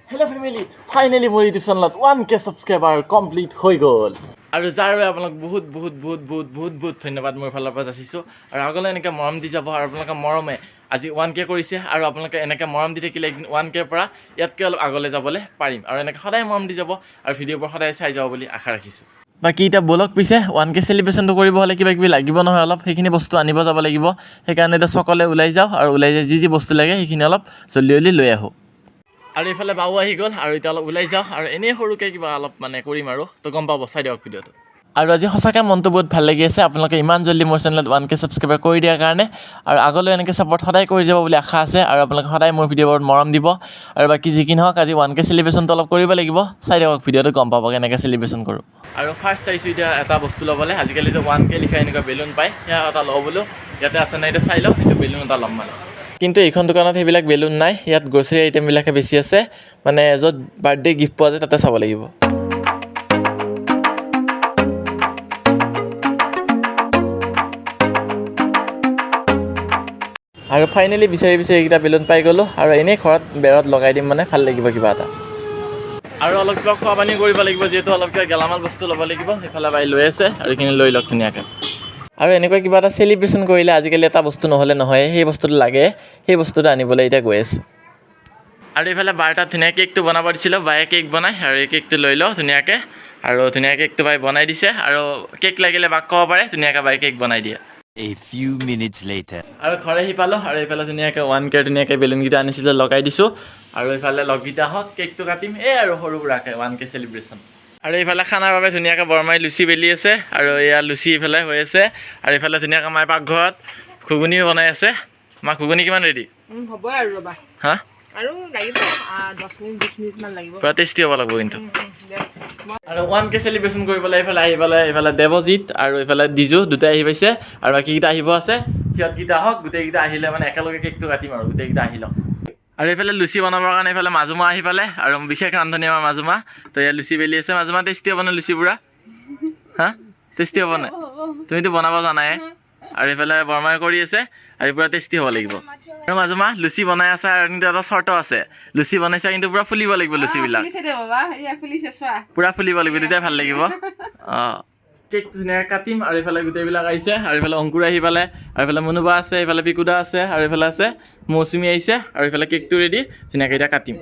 Hello' family, finally মোৰ YouTube চেনেলত 1K subscriber complete হৈ গ'ল। আৰু যাৰ বাবে আপোনালোক বহুত ধন্যবাদ মোৰ ফালৰ পৰা যাচিছোঁ। আৰু আগলৈ এনেকৈ মৰম দি যাব, আৰু আপোনালোকে মৰমে আজি 1K কৰিছে, আৰু আপোনালোকে এনেকৈ মৰম দি থাকিলে একদিন 1Kৰ পৰা ইয়াতকৈ অলপ আগলৈ যাবলৈ পাৰিম। আৰু এনেকৈ সদায় মৰম দি যাব আৰু ভিডিঅ'বোৰ সদায় চাই যাব বুলি আশা ৰাখিছোঁ। বাকী এতিয়া বলক পিছে 1K চেলিব্ৰেশ্যনটো কৰিব হ'লে কিবা কিবি লাগিব নহয়, অলপ সেইখিনি বস্তু আনিব যাব লাগিব। সেইকাৰণে এতিয়া চকলে ওলাই যাওঁ, আৰু ওলাই যাই যি বস্তু লাগে সেইখিনি অলপ জল্দি লৈ আহোঁ। আৰু এইফালে বাও আহি গ'ল, আৰু এতিয়া অলপ ওলাই যাওঁ, আৰু এনেই সৰুকৈ কিবা অলপ মানে কৰিম, আৰু তো গম পাব, চাই দিয়ক ভিডিঅ'টো। আৰু আজি সঁচাকৈ মনটো বহুত ভাল লাগি আছে, আপোনালোকে ইমান জল্দি মোৰ চেনেলত 1K ছাবস্ক্ৰাইবাৰ কৰি দিয়াৰ কাৰণে। আৰু আগলৈ এনেকৈ ছাপৰ্ট সদায় কৰি যাব বুলি আশা আছে, আৰু আপোনালোকে সদায় মোৰ ভিডিঅ'বোৰত মৰম দিব। আৰু বাকী যি কি নহওক, আজি 1K চেলিব্ৰেশ্যনটো অলপ কৰিব লাগিব। চাই দিয়ক ভিডিঅ'টো, গম পাব কেনেকৈ চেলিব্ৰেশ্যন কৰোঁ। আৰু ফাৰ্ষ্ট আহিছোঁ এতিয়া এটা বস্তু ল'বলৈ। আজিকালি যে 1K লিখা এনেকুৱা বেলুন পায়, সেয়া এটা লওঁ বোলো। ইয়াতে আছে নাই এতিয়া চাই লওঁ, সেইটো বেলুন এটা ল'ম মানে। কিন্তু এইখন দোকানত সেইবিলাক বেলুন নাই, ইয়াত গ্ৰ'চাৰী আইটেমবিলাকে বেছি আছে। মানে য'ত বাৰ্থডে গিফ্ট পোৱা যায় তাতে চাব লাগিব। আৰু ফাইনেলি বিচাৰি এইকেইটা বেলুন পাই গ'লোঁ, আৰু এনেই ঘৰত বেৰত লগাই দিম, মানে ভাল লাগিব কিবা এটা। আৰু অলপ কিবা খোৱা পানী কৰিব লাগিব, যিহেতু অলপ কিবা গেলামাল বস্তু ল'ব লাগিব। সেইফালে বাই লৈ আছে, আৰু এইখিনি লৈ লওক ধুনীয়াকৈ। আৰু এনেকুৱা কিবা এটা চেলিব্ৰেশ্যন কৰিলে আজিকালি এটা বস্তু নহ'লে নহয়, সেই বস্তুটো লাগে, সেই বস্তুটো আনিবলৈ এতিয়া গৈ আছোঁ। আৰু এইফালে বাৰ তাত ধুনীয়া কেকটো বনাব দিছিলোঁ, বায়ে কেক বনায়, আৰু এই কেকটো লৈ লওঁ ধুনীয়াকৈ। আৰু ধুনীয়া কেকটো বাই বনাই দিছে, আৰু কেক লাগিলে বাক ক'ব পাৰে, ধুনীয়াকৈ বাই কেক বনাই দিয়ে। A few minutes later. আৰু ঘৰে আহি পালোঁ, আৰু এইফালে ধুনীয়াকৈ 1K ধুনীয়াকৈ বেলুনকেইটা আনিছিলোঁ, লগাই দিছোঁ। আৰু এইফালে লগকেইটা হওক, কেকটো কাটিম, আৰু সৰু সুৰাকৈ 1K চেলিব্ৰেশ্যন। আৰু এইফালে খানাৰ বাবে ধুনীয়াকৈ বৰমাই লুচি বেলি আছে, আৰু এয়া লুচি এইফালে হৈ আছে। আৰু এইফালে ধুনীয়াকৈ মায়ে পাকঘৰত ঘুগুনি বনাই আছে। মা ঘুগুনি কিমান ৰেডি? হ'ব আৰু ৰ'বা, হা? আৰু লাগিব 10-20 মিনিটমান লাগিব। পূৰা টেষ্টি হ'ব লাগিব কিন্তু। আৰু 1K চেলিব্ৰেশ্যন কৰিবলৈ এইফালে দেৱজিত আৰু এইফালে ডিজু দুটাই আহি পাইছে, আৰু বাকীকেইটা আহিব আছে। সিহঁতকেইটা আহক, গোটেইকেইটা আহিলে মানে একেলগে কেকটো কাটিম, আৰু গোটেইকেইটা আহি লওক। আৰু এইফালে লুচি বনাবৰ কাৰণে এইফালে মাজুমা আহি পালে, আৰু বিশেষ ৰান্ধনি আমাৰ মাজুমা। তো ইয়াত লুচি বেলি আছে। মাজুমা টেষ্টি হ'ব নে লুচি পুৰা? হা, টেষ্টি হ'ব নে? তুমিতো বনাব জানাই। আৰু এইফালে বৰমাই কৰি আছে, আৰু পূৰা টেষ্টি হ'ব লাগিব। আৰু মাজুমা লুচি বনাই আছে, আৰু কিন্তু এটা চৰ্ত আছে, লুচি বনাইছে কিন্তু পূৰা ফুলিব লাগিব লুচিবিলাক। পূৰা ফুলিব লাগিব, তেতিয়াই ভাল লাগিব। অঁ, কেকটো ধুনীয়াকৈ কাটিম, আৰু এইফালে গোটেইবিলাক আহিছে, আৰু এইফালে অংকুৰ আহি পালে, আৰু এইফালে মনুবা আছে, এইফালে পিকুদা আছে, আৰু এইফালে আছে মৌচুমী আহিছে, আৰু এইফালে কেকটো ৰেডি, ধুনীয়াকৈ এতিয়া কাটিম।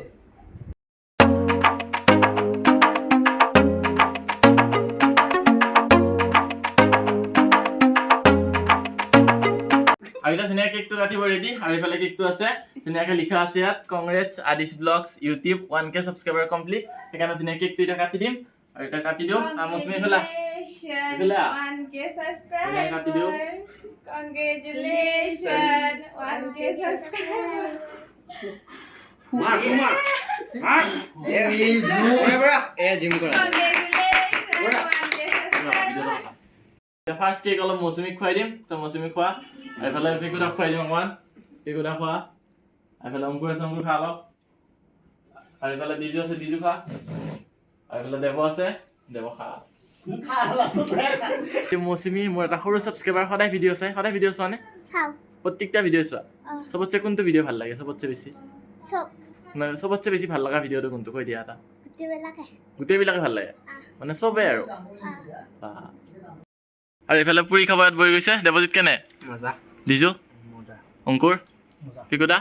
আৰু এতিয়া ধুনীয়াকৈ কেকটো কাটিব ৰেডি, আৰু এইফালে কেকটো আছে, ধুনীয়াকৈ লিখা আছে ইয়াত congrats Adi's blogs YouTube 1K subscriber complete. সেইকাৰণে ধুনীয়াকৈ কেকটো এতিয়া কাটি দিম, আৰু এতিয়া কাটি দিওঁ। মৌচুমী এইফালে কাটি দিওঁ। ফাৰ্ষ্ট কেক অলপ মৌচুমীক খুৱাই দিম, তো মৌচুমী খোৱা। আৰু এইফালে পিকুদাক খুৱাই দিম অকণমান, পিকুদা খোৱা। এইফালে অংকুৰ আছে, অংকুৰ খা অলপ। আৰু এইফালে ডিজু আছে, ডিজু খা। আৰু এইফালে দেৱ আছে, দেৱ খা। মৌচুমী মোৰ এটা সৰু ছাবস্ক্ৰাইবাৰ, সদায় ভিডিঅ' চাই। সদায় ভিডিঅ' চোৱা নে? প্ৰত্যেকটা ভিডিঅ' চোৱা। চবতছে কোনটো ভিডিঅ' ভাল লাগে চবতছে বেছি? চবতছে বেছি ভাল লগা ভিডিঅ'টো কোনটো, কৈ দিয়া এটা। গোটেইবিলাকে ভাল লাগে মানে, চবেই আৰু। আৰু এইফালে পুৰি খাব ইয়াত বহি গৈছে। দেৱজিত কেনে? ডিজু, অংকুৰ, পিকুদা।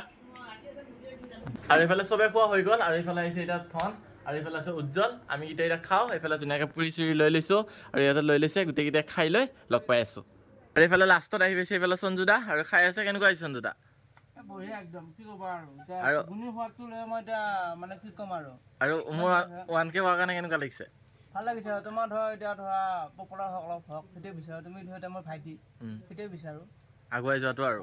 আৰু এইফালে চবে খোৱা হৈ গ'ল, আৰু এইফালে আহিছে এতিয়া ধন, আৰু এইফালে আছে উজ্জ্বল। আমি কেইটা এতিয়া খাওঁ। এইফালে ধুনীয়াকৈ পুৰি চুৰি লৈ লৈছোঁ, আৰু ইয়াতে লৈ লৈছে, গোটেইকেইটাই খাই লৈ লগ পাই আছোঁ। আৰু এইফালে লাষ্টত আহি পাইছে এইফালে সঞ্জুদা, আৰু খাই আছে। কেনেকুৱা হৈছে সঞ্জুদা? আৰু মোৰ 1K হোৱাৰ কাৰণে কেনেকুৱা লাগিছে? ভাল লাগিছে। তোমাৰ ধৰা এতিয়া ধৰা পপুলাৰ হওক সেইটোৱে বিচাৰোঁ। তুমি ধৰা এতিয়া মোৰ ভাইটি, সেইটোৱে বিচাৰোঁ, আগুৱাই যোৱাটো আৰু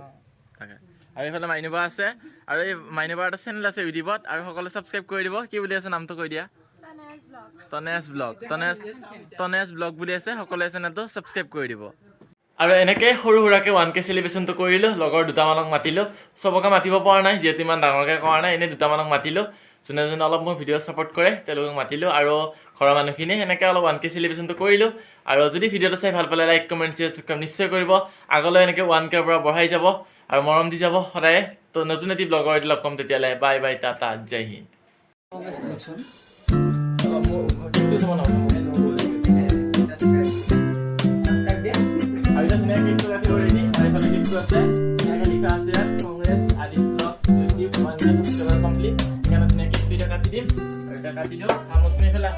তাকে। আৰু এইফালে মাইনুবা আছে, আৰু এই মাইনুবাৰ এটা চেনেল আছে ইউটিউবত, আৰু সকলোৱে ছাবস্ক্ৰাইব কৰি দিব। কি বুলি আছে নামটো কৈ দিয়া? তনেশ ব্লগ বুলি আছে। সকলোৱে চেনেলটো ছাবস্ক্ৰাইব কৰি দিব। আৰু এনেকৈ সৰু সুৰাকৈ 1K চেলিব্ৰেশ্যনটো কৰিলোঁ। লগৰ দুটামানক মাতিলোঁ, চবকে মাতিব পৰা নাই যিহেতু ইমান ডাঙৰকৈ কৰা নাই। এনেই দুটামানক মাতিলোঁ, যোনে যোনে অলপ মোৰ ভিডিঅ' ছাপোৰ্ট কৰে, তেওঁলোকক মাতিলোঁ। আৰু ঘৰৰ মানুহখিনি সেনেকৈ অলপ 1K চেলিব্ৰেশ্যনটো কৰিলোঁ। আৰু যদি ভিডিঅ'টো চাই ভাল পালে লাইক কমেণ্ট শ্বেয়াৰ ছাবস্ক্ৰাইব নিশ্চয় কৰিব। আগলৈ এনেকৈ 1Kৰ পৰা বঢ়াই যাব, আৰু মৰম দি যাব সদায়। তো নতুন এটি ব্লগৰ লগ পাম তেতিয়ালৈ। বাই বাই, টাটা, জয় হিন্দ। Selection. কিন্তু সমান হ'ব আৰু এটা ধুনীয়া কেকটো কাটিব ৰেডি আৰু এইফালে কেকটো আছে ধুনীয়াকৈ লিখা আছে ইয়াত congrats Adi's blogs YouTube 1K subscriber complete সেইকাৰণে ধুনীয়া কেকটো এতিয়া কাটি দিম আৰু এতিয়া কাটি দিওঁ চামুচ মাৰি পেলা